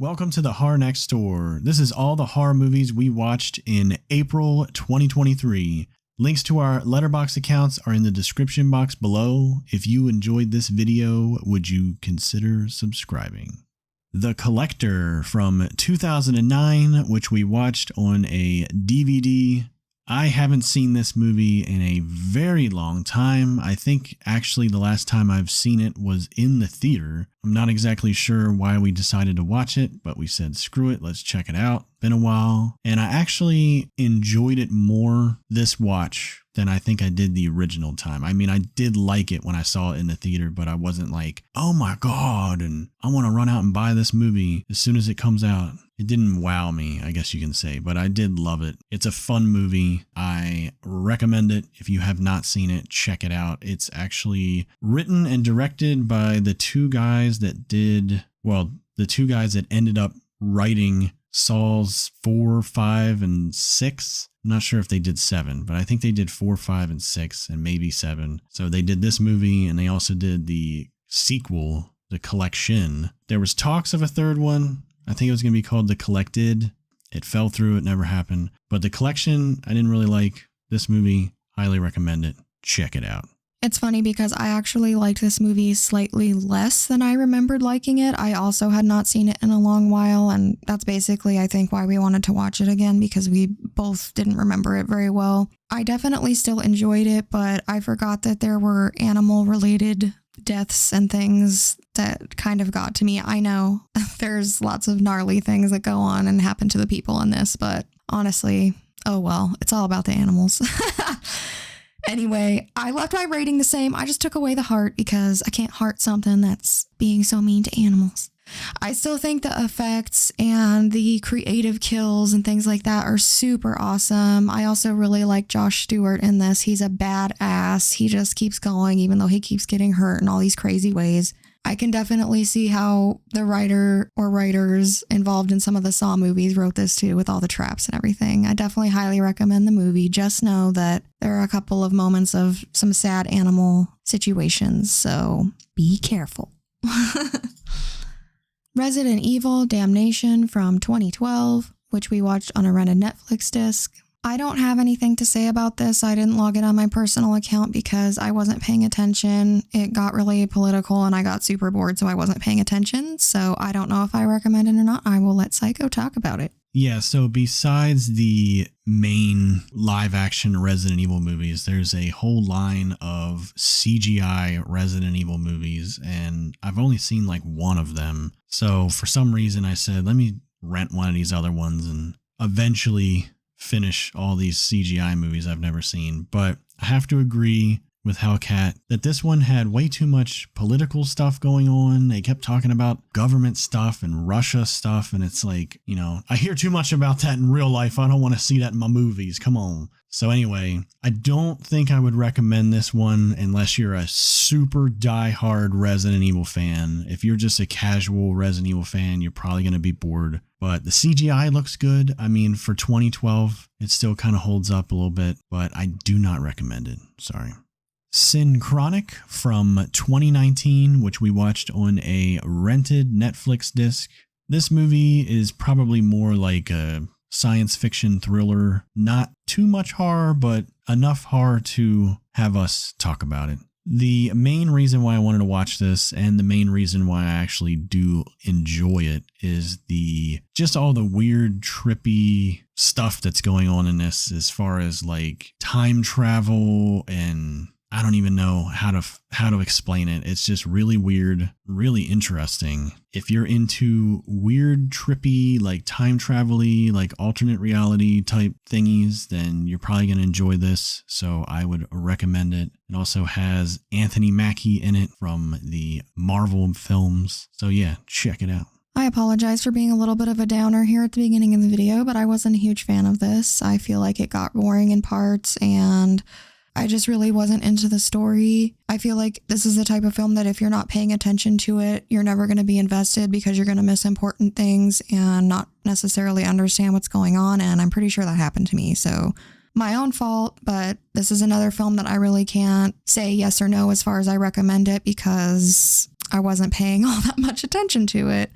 Welcome to the Horror Next Door. This is all the horror movies we watched in April 2023. Links to our Letterboxd accounts are in the description box below. If you enjoyed this video, would you consider subscribing? The Collector from 2009, which we watched on a DVD. I haven't seen this movie in a very long time. I think actually the last time I've seen it was in the theater. I'm not exactly sure why we decided to watch it, but we said, screw it, let's check it out. Been a while. And I actually enjoyed it more this watch than I think I did the original time. I mean, I did like it when I saw it in the theater, but I wasn't like, oh my God, and I want to run out and buy this movie as soon as it comes out. It didn't wow me, I guess you can say, but I did love it. It's a fun movie. I recommend it. If you have not seen it, check it out. It's actually written and directed by the two guys that ended up writing Saws 4, 5, and 6. I'm not sure if they did 7, but I think they did 4, 5, and 6, and maybe 7. So they did this movie, and they also did the sequel, The Collection. There was talks of a third one. I think it was going to be called The Collected. It fell through. It never happened. But The Collection, I didn't really like. This movie, highly recommend it. Check it out. It's funny because I actually liked this movie slightly less than I remembered liking it. I also had not seen it in a long while, and that's basically, I think, why we wanted to watch it again, because we both didn't remember it very well. I definitely still enjoyed it, but I forgot that there were animal-related deaths and things that kind of got to me. I know there's lots of gnarly things that go on and happen to the people in this, but honestly, oh well, it's all about the animals. Anyway, I left my rating the same. I just took away the heart because I can't heart something that's being so mean to animals. I still think the effects and the creative kills and things like that are super awesome. I also really like Josh Stewart in this. He's a badass. He just keeps going even though he keeps getting hurt in all these crazy ways. I can definitely see how the writer or writers involved in some of the Saw movies wrote this too, with all the traps and everything. I definitely highly recommend the movie. Just know that there are a couple of moments of some sad animal situations, so be careful. Resident Evil Damnation from 2012, which we watched on a rented Netflix disc. I don't have anything to say about this. I didn't log it on my personal account because I wasn't paying attention. It got really political and I got super bored, so I wasn't paying attention. So I don't know if I recommend it or not. I will let Psycho talk about it. Yeah, so besides the main live action Resident Evil movies, there's a whole line of CGI Resident Evil movies, and I've only seen like one of them. So for some reason I said, let me rent one of these other ones and eventually finish all these CGI movies I've never seen. But I have to agree with Hellcat that this one had way too much political stuff going on. They kept talking about government stuff and Russia stuff, and it's like, you know, I hear too much about that in real life. I don't want to see that in my movies. Come on. So anyway, I don't think I would recommend this one unless you're a super diehard Resident Evil fan. If you're just a casual Resident Evil fan, you're probably going to be bored. But the CGI looks good. I mean, for 2012, it still kind of holds up a little bit, but I do not recommend it. Sorry. Synchronic from 2019, which we watched on a rented Netflix disc. This movie is probably more like a science fiction thriller. Not too much horror, but enough horror to have us talk about it. The main reason why I wanted to watch this, and the main reason why I actually do enjoy it, is just all the weird, trippy stuff that's going on in this, as far as like time travel, and I don't even know how to explain it. It's just really weird, really interesting. If you're into weird, trippy, like time travel-y, like alternate reality type thingies, then you're probably going to enjoy this. So I would recommend it. It also has Anthony Mackie in it from the Marvel films. So yeah, check it out. I apologize for being a little bit of a downer here at the beginning of the video, but I wasn't a huge fan of this. I feel like it got boring in parts, and I just really wasn't into the story. I feel like this is the type of film that if you're not paying attention to it, you're never going to be invested because you're going to miss important things and not necessarily understand what's going on. And I'm pretty sure that happened to me. So my own fault, but this is another film that I really can't say yes or no as far as I recommend it because I wasn't paying all that much attention to it.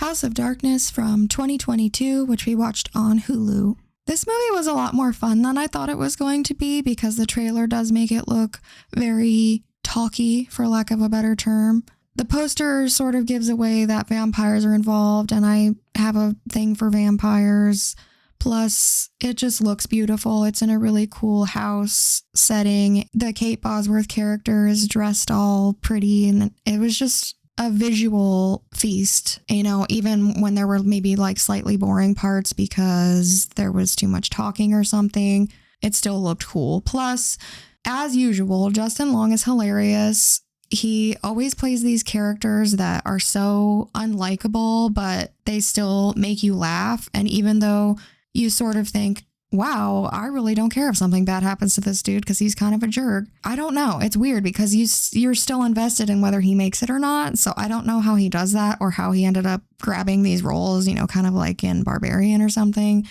House of Darkness from 2022, which we watched on Hulu. This movie was a lot more fun than I thought it was going to be because the trailer does make it look very talky, for lack of a better term. The poster sort of gives away that vampires are involved, and I have a thing for vampires. Plus, it just looks beautiful. It's in a really cool house setting. The Kate Bosworth character is dressed all pretty, and it was just a visual feast, you know, even when there were maybe like slightly boring parts because there was too much talking or something, it still looked cool. Plus, as usual, Justin Long is hilarious. He always plays these characters that are so unlikable, but they still make you laugh. And even though you sort of think, wow, I really don't care if something bad happens to this dude because he's kind of a jerk. I don't know. It's weird because you're still invested in whether he makes it or not. So I don't know how he does that or how he ended up grabbing these roles, you know, kind of like in Barbarian or something.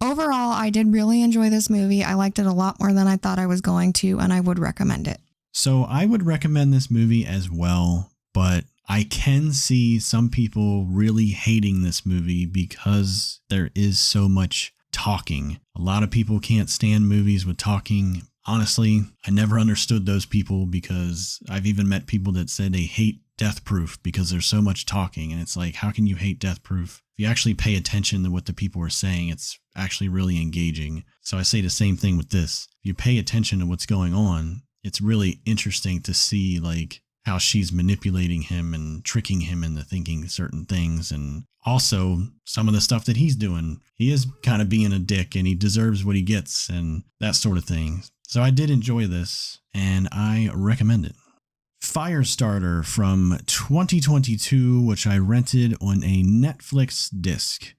Overall, I did really enjoy this movie. I liked it a lot more than I thought I was going to, and I would recommend it. So I would recommend this movie as well, but I can see some people really hating this movie because there is so much talking. A lot of people can't stand movies with talking. Honestly, I never understood those people because I've even met people that said they hate Death Proof because there's so much talking. And it's like, how can you hate Death Proof? If you actually pay attention to what the people are saying, it's actually really engaging. So I say the same thing with this. If you pay attention to what's going on, it's really interesting to see like how she's manipulating him and tricking him into thinking certain things. And also some of the stuff that he's doing. He is kind of being a dick and he deserves what he gets and that sort of thing. So I did enjoy this and I recommend it. Firestarter from 2022, which I rented on a Netflix disc.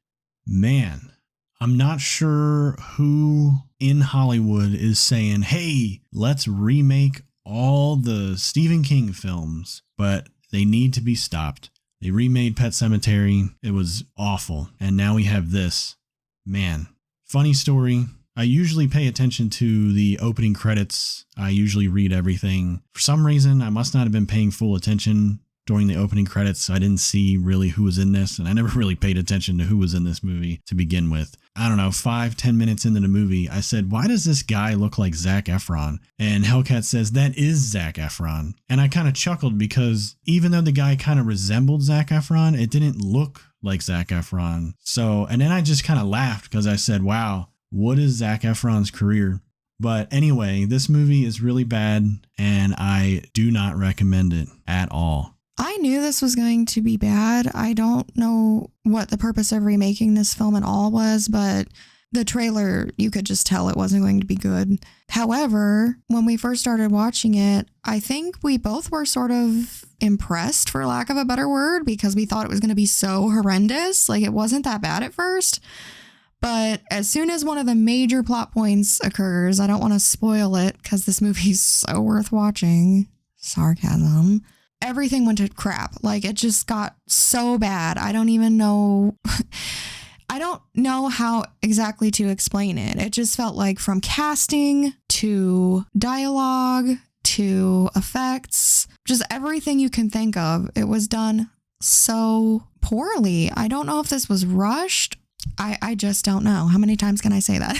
Man, I'm not sure who in Hollywood is saying, hey, let's remake all the Stephen King films, but they need to be stopped. They remade Pet Sematary. It was awful. And now we have this. Man, funny story. I usually pay attention to the opening credits. I usually read everything. For some reason, I must not have been paying full attention during the opening credits. I didn't see really who was in this, and I never really paid attention to who was in this movie to begin with. I don't know, 5-10 minutes into the movie, I said, why does this guy look like Zac Efron? And Hellcat says, that is Zac Efron. And I kind of chuckled because even though the guy kind of resembled Zac Efron, it didn't look like Zac Efron. So, and then I just kind of laughed because I said, wow, what is Zac Efron's career? But anyway, this movie is really bad and I do not recommend it at all. I knew this was going to be bad. I don't know what the purpose of remaking this film at all was, but the trailer, you could just tell it wasn't going to be good. However, when we first started watching it, I think we both were sort of impressed, for lack of a better word, because we thought it was going to be so horrendous. Like, it wasn't that bad at first. But as soon as one of the major plot points occurs, I don't want to spoil it because this movie's so worth watching. Sarcasm. Everything went to crap. Like, it just got so bad. I don't even know. I don't know how exactly to explain it. It just felt like from casting to dialogue to effects, just everything you can think of. It was done so poorly. I don't know if this was rushed. I just don't know. How many times can I say that?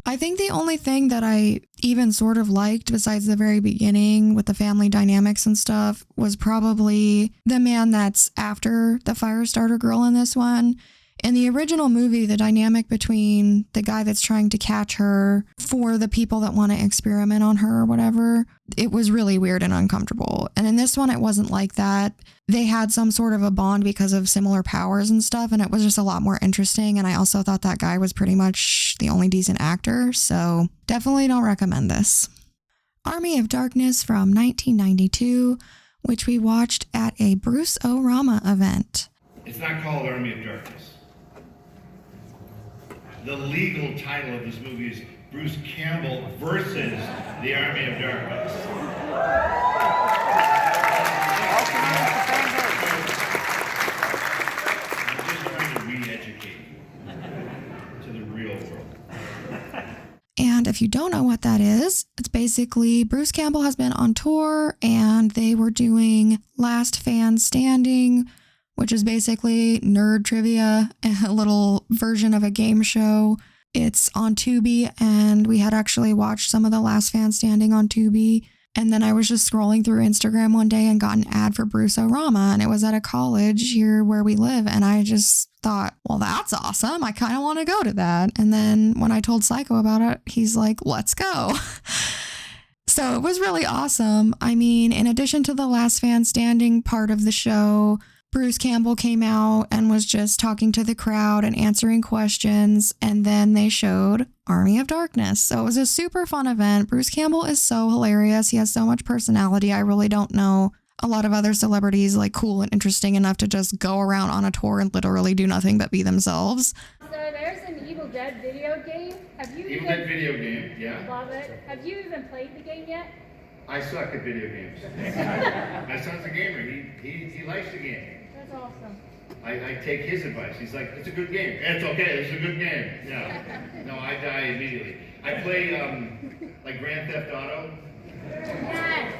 I think the only thing that I even sort of liked besides the very beginning with the family dynamics and stuff was probably the man that's after the Firestarter girl in this one. In the original movie, the dynamic between the guy that's trying to catch her for the people that want to experiment on her or whatever, it was really weird and uncomfortable. And in this one, it wasn't like that. They had some sort of a bond because of similar powers and stuff, and it was just a lot more interesting. And I also thought that guy was pretty much the only decent actor, so definitely don't recommend this. Army of Darkness from 1992, which we watched at a Bruce O-Rama event. It's not called Army of Darkness. The legal title of this movie is Bruce Campbell versus the Army of Darkness. I'm just trying to re-educate you to the real world. And if you don't know what that is, it's basically Bruce Campbell has been on tour and they were doing Last Fan Standing, which is basically nerd trivia, a little version of a game show. It's on Tubi, and we had actually watched some of The Last Fan Standing on Tubi. And then I was just scrolling through Instagram one day and got an ad for Bruce-O-Rama, and it was at a college here where we live. And I just thought, well, that's awesome. I kind of want to go to that. And then when I told Psycho about it, he's like, let's go. So it was really awesome. I mean, in addition to the Last Fan Standing part of the show, Bruce Campbell came out and was just talking to the crowd and answering questions. And then they showed Army of Darkness. So it was a super fun event. Bruce Campbell is so hilarious. He has so much personality. I really don't know a lot of other celebrities like cool and interesting enough to just go around on a tour and literally do nothing but be themselves. So there's an Evil Dead video game. Have you Evil Dead video game, yeah. Love it. Have you even played the game yet? I suck at video games. My son's a gamer. He likes the game. That's awesome. I take his advice. He's like, it's a good game. It's okay, it's a good game. Yeah. No, I die immediately. I play like Grand Theft Auto. Yes.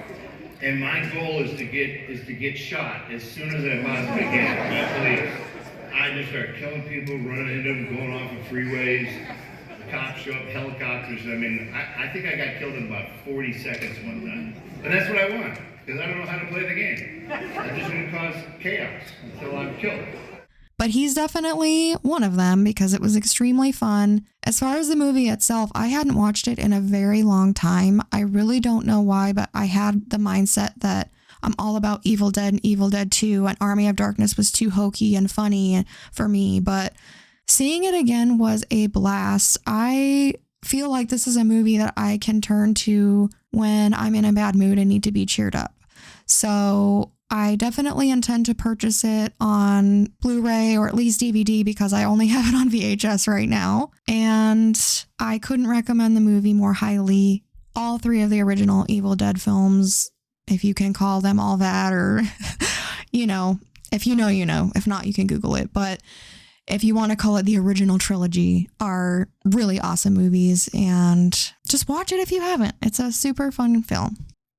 And my goal is to get shot as soon as I possibly can by police. I just start killing people, running into them, going off of freeways. Cops show up, helicopters. I mean, I think I got killed in about 40 seconds one time. And that's what I want, because I don't know how to play the game. I'm just going to cause chaos until I'm killed. But he's definitely one of them because it was extremely fun. As far as the movie itself, I hadn't watched it in a very long time. I really don't know why, but I had the mindset that I'm all about Evil Dead and Evil Dead 2, and Army of Darkness was too hokey and funny for me. But seeing it again was a blast. I feel like this is a movie that I can turn to when I'm in a bad mood and need to be cheered up. So I definitely intend to purchase it on Blu-ray or at least DVD because I only have it on VHS right now. And I couldn't recommend the movie more highly. All three of the original Evil Dead films, if you can call them all that, or, you know. If you know, you know. If not, you can Google it. But if you want to call it the original trilogy, are really awesome movies. And just watch it if you haven't. It's a super fun film.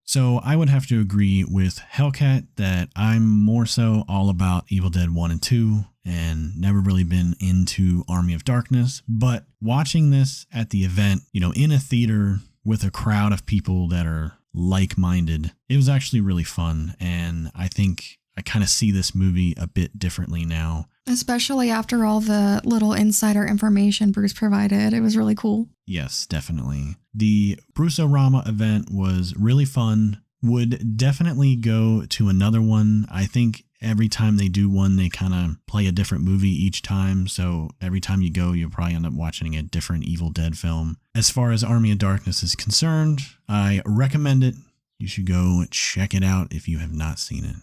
So I would have to agree with Hellcat that I'm more so all about Evil Dead 1 and 2 and never really been into Army of Darkness. But watching this at the event, you know, in a theater with a crowd of people that are like-minded, it was actually really fun. And I think I kind of see this movie a bit differently now. Especially after all the little insider information Bruce provided. It was really cool. Yes, definitely. The Bruce-O-Rama event was really fun. Would definitely go to another one. I think every time they do one, they kind of play a different movie each time. So every time you go, you'll probably end up watching a different Evil Dead film. As far as Army of Darkness is concerned, I recommend it. You should go check it out if you have not seen it.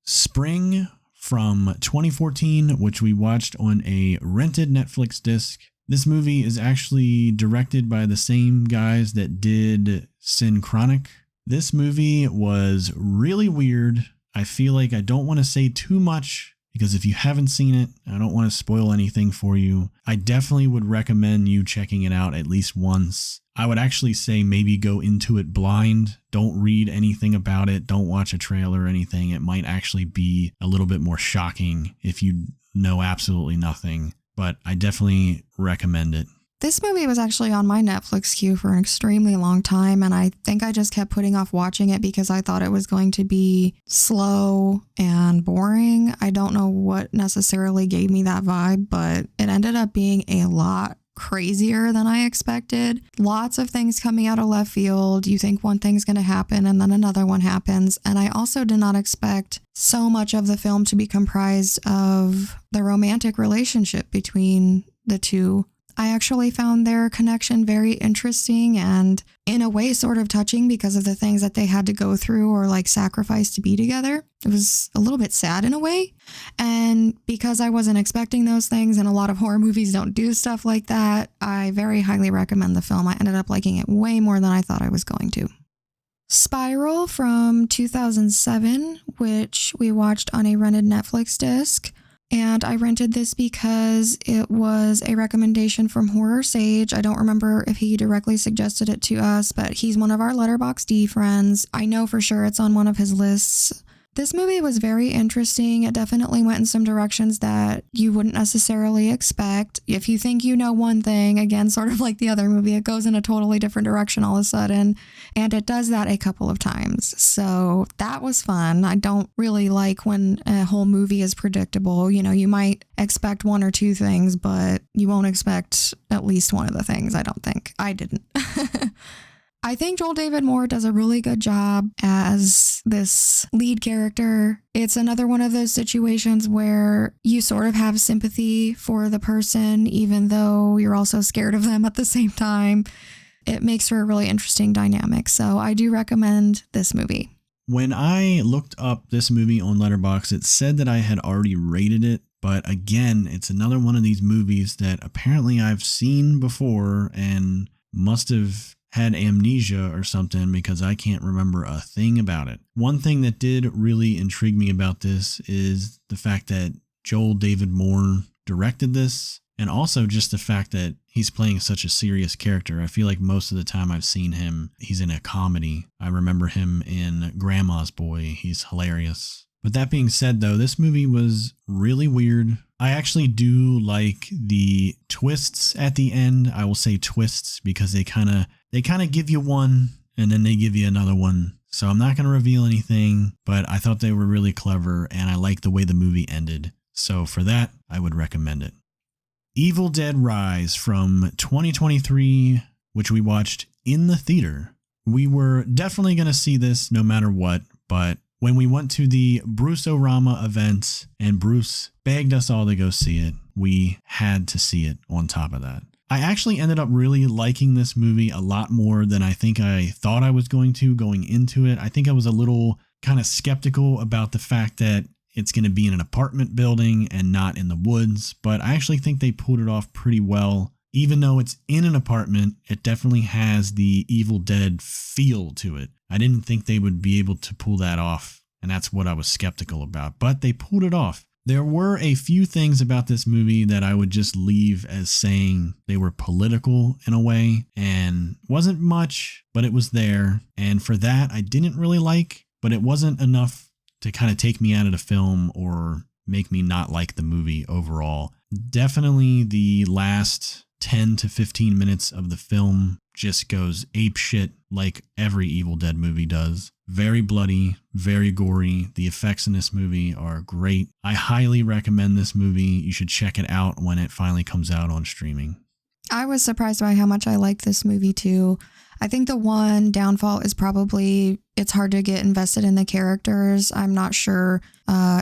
Spring from 2014, which we watched on a rented Netflix disc. This movie is actually directed by the same guys that did Synchronic. This movie was really weird. I feel like I don't want to say too much because if you haven't seen it, I don't want to spoil anything for you. I definitely would recommend you checking it out at least once. I would actually say maybe go into it blind. Don't read anything about it. Don't watch a trailer or anything. It might actually be a little bit more shocking if you know absolutely nothing. But I definitely recommend it. This movie was actually on my Netflix queue for an extremely long time, and I think I just kept putting off watching it because I thought it was going to be slow and boring. I don't know what necessarily gave me that vibe, but it ended up being a lot crazier than I expected. Lots of things coming out of left field. You think one thing's going to happen and then another one happens. And I also did not expect so much of the film to be comprised of the romantic relationship between the two. I actually found their connection very interesting and in a way sort of touching because of the things that they had to go through or like sacrifice to be together. It was a little bit sad in a way. And because I wasn't expecting those things and a lot of horror movies don't do stuff like that, I very highly recommend the film. I ended up liking it way more than I thought I was going to. Spiral from 2007, which we watched on a rented Netflix disc. And I rented this because it was a recommendation from Horror Sage. I don't remember if he directly suggested it to us, but he's one of our Letterboxd friends. I know for sure it's on one of his lists. This movie was very interesting. It definitely went in some directions that you wouldn't necessarily expect. If you think you know one thing, again, sort of like the other movie, it goes in a totally different direction all of a sudden. And it does that a couple of times. So that was fun. I don't really like when a whole movie is predictable. You know, you might expect one or two things, but you won't expect at least one of the things, I don't think. I didn't. I think Joel David Moore does a really good job as this lead character. It's another one of those situations where you sort of have sympathy for the person, even though you're also scared of them at the same time. It makes for a really interesting dynamic. So I do recommend this movie. When I looked up this movie on Letterboxd, it said that I had already rated it. But again, it's another one of these movies that apparently I've seen before and must have had amnesia or something because I can't remember a thing about it. One thing that did really intrigue me about this is the fact that Joel David Moore directed this, and also just the fact that he's playing such a serious character. I feel like most of the time I've seen him, he's in a comedy. I remember him in Grandma's Boy. He's hilarious. But that being said, though, this movie was really weird. I actually do like the twists at the end. I will say twists because they kind of give you one and then they give you another one. So I'm not going to reveal anything, but I thought they were really clever and I like the way the movie ended. So for that, I would recommend it. Evil Dead Rise from 2023, which we watched in the theater. We were definitely going to see this no matter what, but when we went to the Bruce-O-Rama event and Bruce begged us all to go see it, we had to see it on top of that. I actually ended up really liking this movie a lot more than I think I thought I was going to going into it. I think I was a little kind of skeptical about the fact that it's going to be in an apartment building and not in the woods, but I actually think they pulled it off pretty well. Even though it's in an apartment, it definitely has the Evil Dead feel to it. I didn't think they would be able to pull that off, and that's what I was skeptical about, but they pulled it off. There were a few things about this movie that I would just leave as saying they were political in a way, and wasn't much, but it was there, and for that I didn't really like, but it wasn't enough to kind of take me out of the film or make me not like the movie overall. Definitely the last 10 to 15 minutes of the film just goes apeshit like every Evil Dead movie does. Very bloody, very gory. The effects in this movie are great. I highly recommend this movie. You should check it out when it finally comes out on streaming. I was surprised by how much I liked this movie too. I think the one downfall is probably it's hard to get invested in the characters. I'm not sure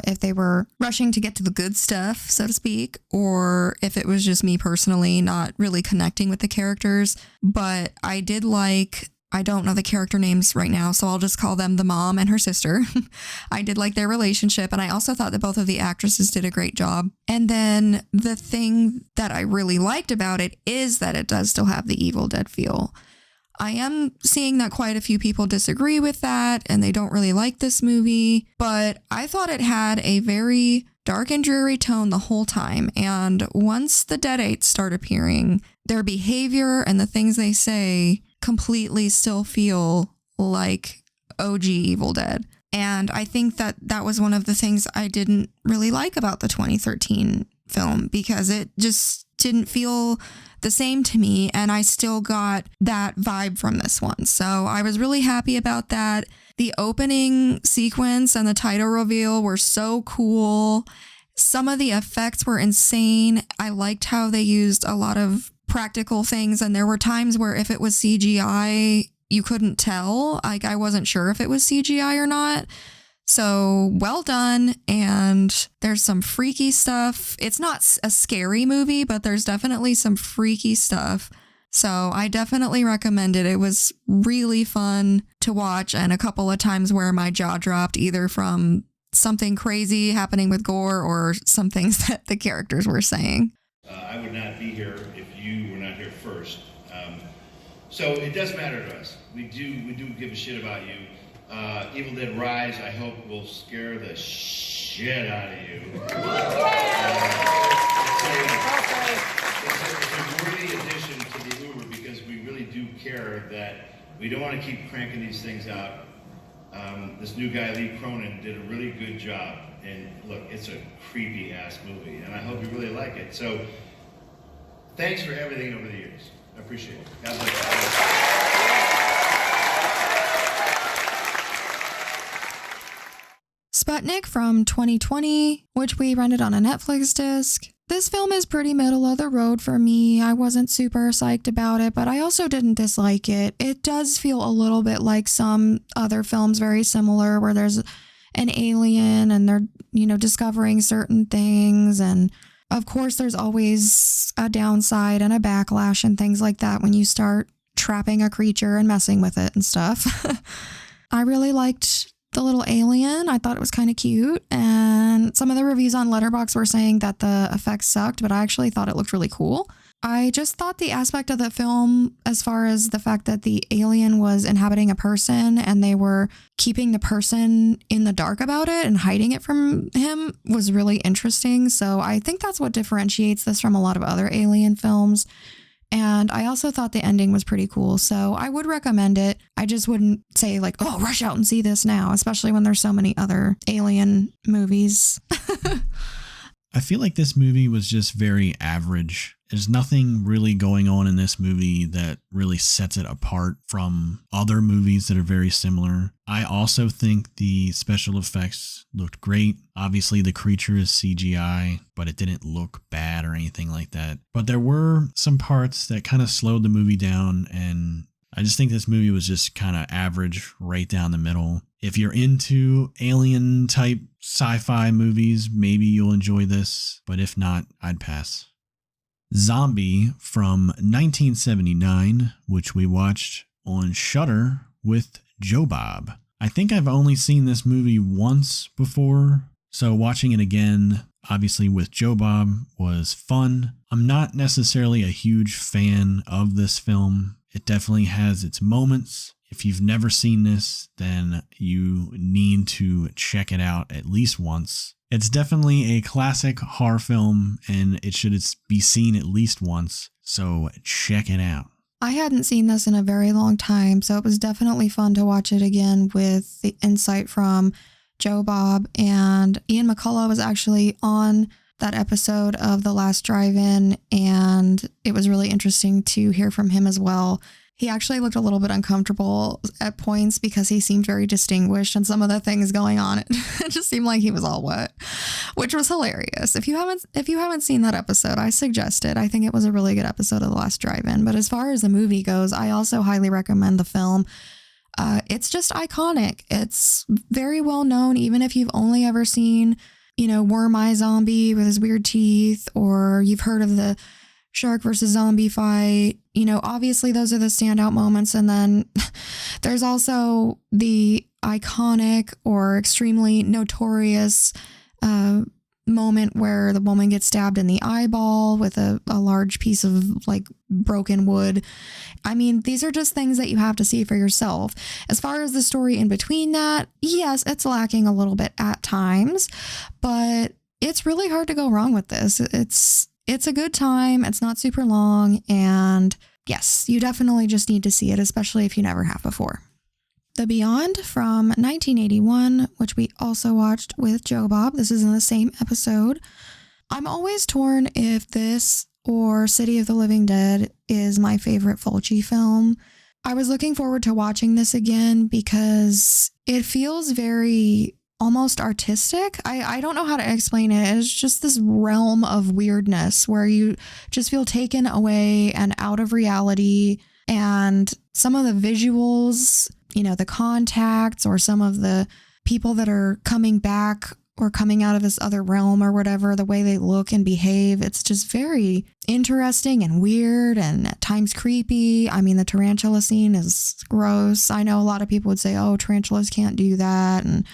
if they were rushing to get to the good stuff, so to speak, or if it was just me personally not really connecting with the characters. But I did like, I don't know the character names right now, so I'll just call them the mom and her sister. I did like their relationship, and I also thought that both of the actresses did a great job. And then the thing that I really liked about it is that it does still have the Evil Dead feel. I am seeing that quite a few people disagree with that and they don't really like this movie, but I thought it had a very dark and dreary tone the whole time. And once the Deadites start appearing, their behavior and the things they say completely still feel like OG Evil Dead. And I think that that was one of the things I didn't really like about the 2013 film, because it just didn't feel the same to me, and I still got that vibe from this one. So I was really happy about that. The opening sequence and the title reveal were so cool. Some of the effects were insane. I liked how they used a lot of practical things, and there were times where if it was CGI, you couldn't tell. Like, I wasn't sure if it was CGI or not. So well done. And there's some freaky stuff. It's not a scary movie, but there's definitely some freaky stuff. So I definitely recommend it. It was really fun to watch, and a couple of times where my jaw dropped, either from something crazy happening with gore or some things that the characters were saying. I would not be here if you were not here first. So it does matter to us. We do give a shit about you. Evil Dead Rise, I hope, will scare the shit out of you. It's a worthy addition to the Uber, because we really do care that we don't want to keep cranking these things out This new guy, Lee Cronin, did a really good job. And look, it's a creepy-ass movie, and I hope you really like it. So, thanks for everything over the years. I appreciate it. God bless you. Sputnik from 2020, which we rented on a Netflix disc. This film is pretty middle of the road for me. I wasn't super psyched about it, but I also didn't dislike it. It does feel a little bit like some other films very similar where there's an alien and they're, discovering certain things. And of course, there's always a downside and a backlash and things like that when you start trapping a creature and messing with it and stuff. I really liked the little alien. I thought it was kind of cute. And some of the reviews on Letterboxd were saying that the effects sucked, but I actually thought it looked really cool. I just thought the aspect of the film, as far as the fact that the alien was inhabiting a person and they were keeping the person in the dark about it and hiding it from him, was really interesting. So I think that's what differentiates this from a lot of other alien films. And I also thought the ending was pretty cool. So I would recommend it. I just wouldn't say rush out and see this now, especially when there's so many other alien movies. I feel like this movie was just very average. There's nothing really going on in this movie that really sets it apart from other movies that are very similar. I also think the special effects looked great. Obviously, the creature is CGI, but it didn't look bad or anything like that. But there were some parts that kind of slowed the movie down, and I just think this movie was just kind of average right down the middle. If you're into alien type sci-fi movies, maybe you'll enjoy this, but if not, I'd pass. Zombie from 1979, which we watched on Shudder with Joe Bob. I think I've only seen this movie once before, so watching it again, obviously with Joe Bob, was fun. I'm not necessarily a huge fan of this film. It definitely has its moments. If you've never seen this, then you need to check it out at least once. It's definitely a classic horror film, and it should be seen at least once, so check it out. I hadn't seen this in a very long time, so it was definitely fun to watch it again with the insight from Joe Bob. And Ian McCullough was actually on that episode of The Last Drive-In, and it was really interesting to hear from him as well. He actually looked a little bit uncomfortable at points because he seemed very distinguished and some of the things going on. It just seemed like he was all wet, which was hilarious. If you haven't seen that episode, I suggest it. I think it was a really good episode of The Last Drive-In. But as far as the movie goes, I also highly recommend the film. It's just iconic. It's very well known, even if you've only ever seen, Worm Eye Zombie with his weird teeth, or you've heard of the shark versus zombie fight. Obviously those are the standout moments. And then there's also the iconic or extremely notorious moment where the woman gets stabbed in the eyeball with a large piece of broken wood. I mean, these are just things that you have to see for yourself. As far as the story in between that, yes, it's lacking a little bit at times, but it's really hard to go wrong with this. It's a good time. It's not super long. And yes, you definitely just need to see it, especially if you never have before. The Beyond from 1981, which we also watched with Joe Bob. This is in the same episode. I'm always torn if this or City of the Living Dead is my favorite Fulci film. I was looking forward to watching this again because it feels very almost artistic. I don't know how to explain it. It's just this realm of weirdness where you just feel taken away and out of reality. And some of the visuals, the contacts or some of the people that are coming back or coming out of this other realm or whatever, the way they look and behave, it's just very interesting and weird and at times creepy. I mean, the tarantula scene is gross. I know a lot of people would say, oh, tarantulas can't do that. And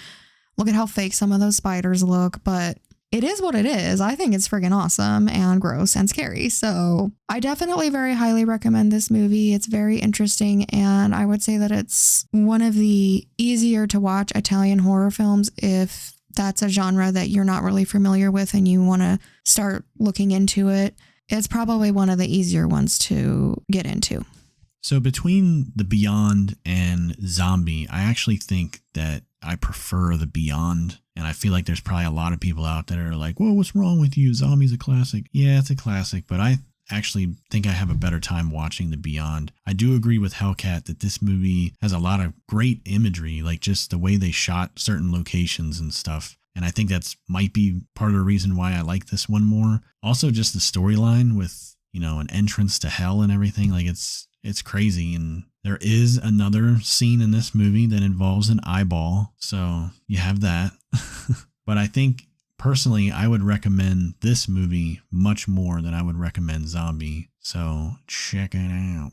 look at how fake some of those spiders look, but it is what it is. I think it's friggin' awesome and gross and scary. So I definitely very highly recommend this movie. It's very interesting, and I would say that it's one of the easier to watch Italian horror films if that's a genre that you're not really familiar with and you want to start looking into it. It's probably one of the easier ones to get into. So between The Beyond and Zombie, I actually think that I prefer The Beyond. And I feel like there's probably a lot of people out there that are like, whoa, what's wrong with you? Zombie's a classic. Yeah, it's a classic, but I actually think I have a better time watching The Beyond. I do agree with Hellcat that this movie has a lot of great imagery, like just the way they shot certain locations and stuff. And I think that's might be part of the reason why I like this one more. Also just the storyline with, an entrance to hell and everything. Like it's crazy. And there is another scene in this movie that involves an eyeball. So you have that. But I think personally, I would recommend this movie much more than I would recommend Zombie. So check it out.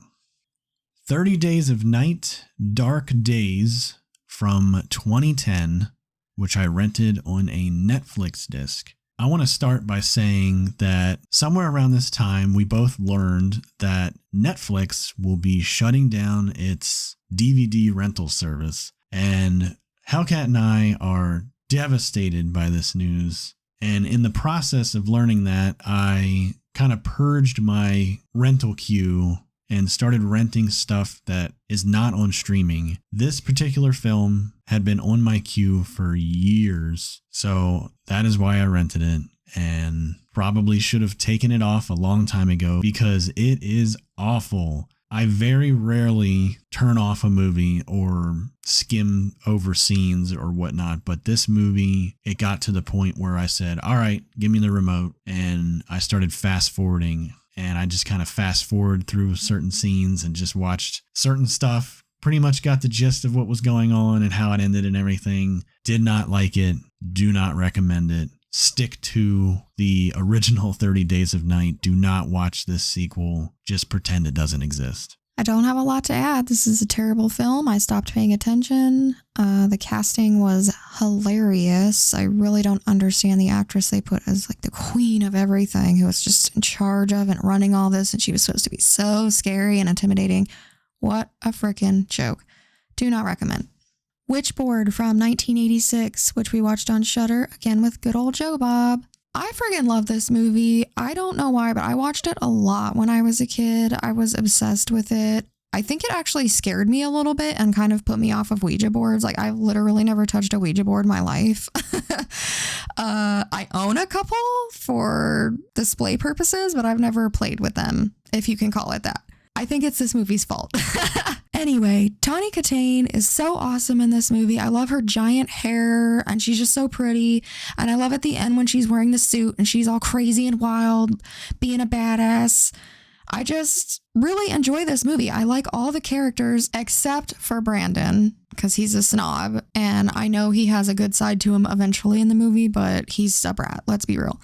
30 Days of Night, Dark Days from 2010, which I rented on a Netflix disc. I want to start by saying that somewhere around this time, we both learned that Netflix will be shutting down its DVD rental service. And Hellcat and I are devastated by this news. And in the process of learning that, I kind of purged my rental queue and started renting stuff that is not on streaming. This particular film had been on my queue for years, so that is why I rented it, and probably should have taken it off a long time ago because it is awful. I very rarely turn off a movie or skim over scenes or whatnot, but this movie, it got to the point where I said, all right, give me the remote, and I started fast forwarding. And I just kind of fast forward through certain scenes and just watched certain stuff. Pretty much got the gist of what was going on and how it ended and everything. Did not like it. Do not recommend it. Stick to the original 30 Days of Night. Do not watch this sequel. Just pretend it doesn't exist. I don't have a lot to add. This is a terrible film. I stopped paying attention. The casting was hilarious. I really don't understand the actress they put as like the queen of everything, who was just in charge of and running all this, and she was supposed to be so scary and intimidating. What a freaking joke. Do not recommend. Witchboard from 1986, which we watched on Shudder, again with good old Joe Bob. I friggin' love this movie. I don't know why, but I watched it a lot when I was a kid. I was obsessed with it. I think it actually scared me a little bit and kind of put me off of Ouija boards. Like, I've literally never touched a Ouija board in my life. I own a couple for display purposes, but I've never played with them, if you can call it that. I think it's this movie's fault. Anyway, Tawny Katane is so awesome in this movie. I love her giant hair, and she's just so pretty. And I love at the end when she's wearing the suit and she's all crazy and wild, being a badass. I just really enjoy this movie. I like all the characters except for Brandon, because he's a snob, and I know he has a good side to him eventually in the movie, but he's a brat, let's be real.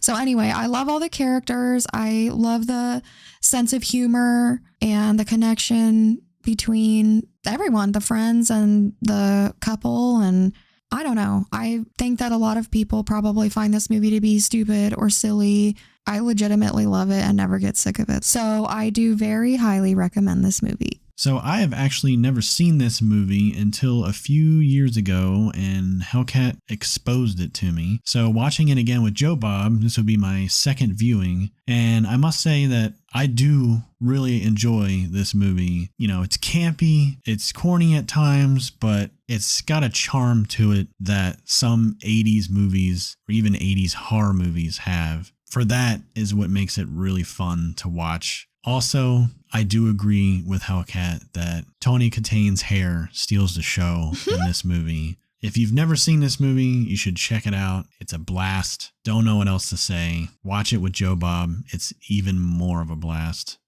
So anyway, I love all the characters. I love the sense of humor and the connection between everyone, the friends and the couple. And I don't know, I think that a lot of people probably find this movie to be stupid or silly. I legitimately love it and never get sick of it. So I do very highly recommend this movie. So I have actually never seen this movie until a few years ago, and Hellcat exposed it to me. So watching it again with Joe Bob, this would be my second viewing, and I must say that I do really enjoy this movie. You know, it's campy, it's corny at times, but it's got a charm to it that some 80s movies or even 80s horror movies have. For that is what makes it really fun to watch. Also, I do agree with Hellcat that Tawny Katane's hair steals the show in this movie. If you've never seen this movie, you should check it out. It's a blast. Don't know what else to say. Watch it with Joe Bob. It's even more of a blast.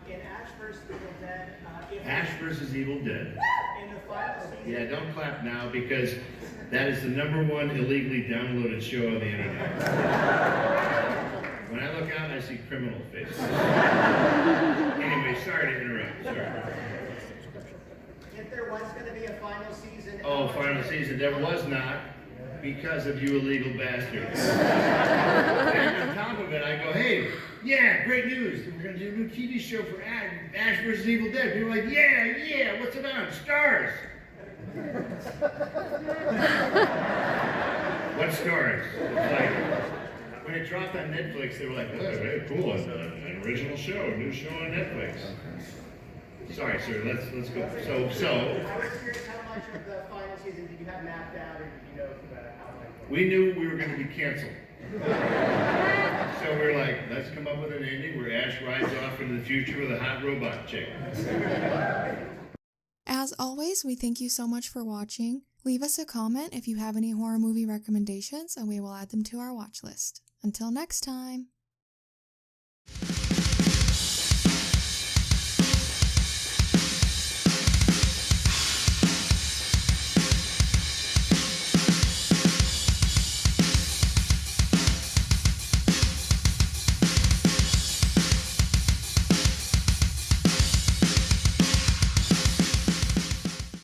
In Ash vs. Evil Dead. Ash vs. Evil Dead. In the final season. Yeah, don't clap now because that is the #1 illegally downloaded show on the internet. When I look out, I see criminal faces. Anyway, sorry to interrupt. Sorry. If there was going to be a final season. Oh, final season. There was not because of you illegal bastards. And on top of it, I go, hey, yeah, great news. We're going to do a new TV show for Ash vs. Evil Dead. People are like, yeah, what's it on? Stars. What stars? It's like, when it dropped on Netflix, they were like, oh, very cool. It's an original show, a new show on Netflix. Sorry, sir. Let's go. So. I was curious how much of the final season did you have mapped out, or did you know how like? We knew we were going to be canceled. So we were like, let's come up with an ending where Ash rides off into the future with a hot robot chick. As always, we thank you so much for watching. Leave us a comment if you have any horror movie recommendations, and we will add them to our watch list. Until next time.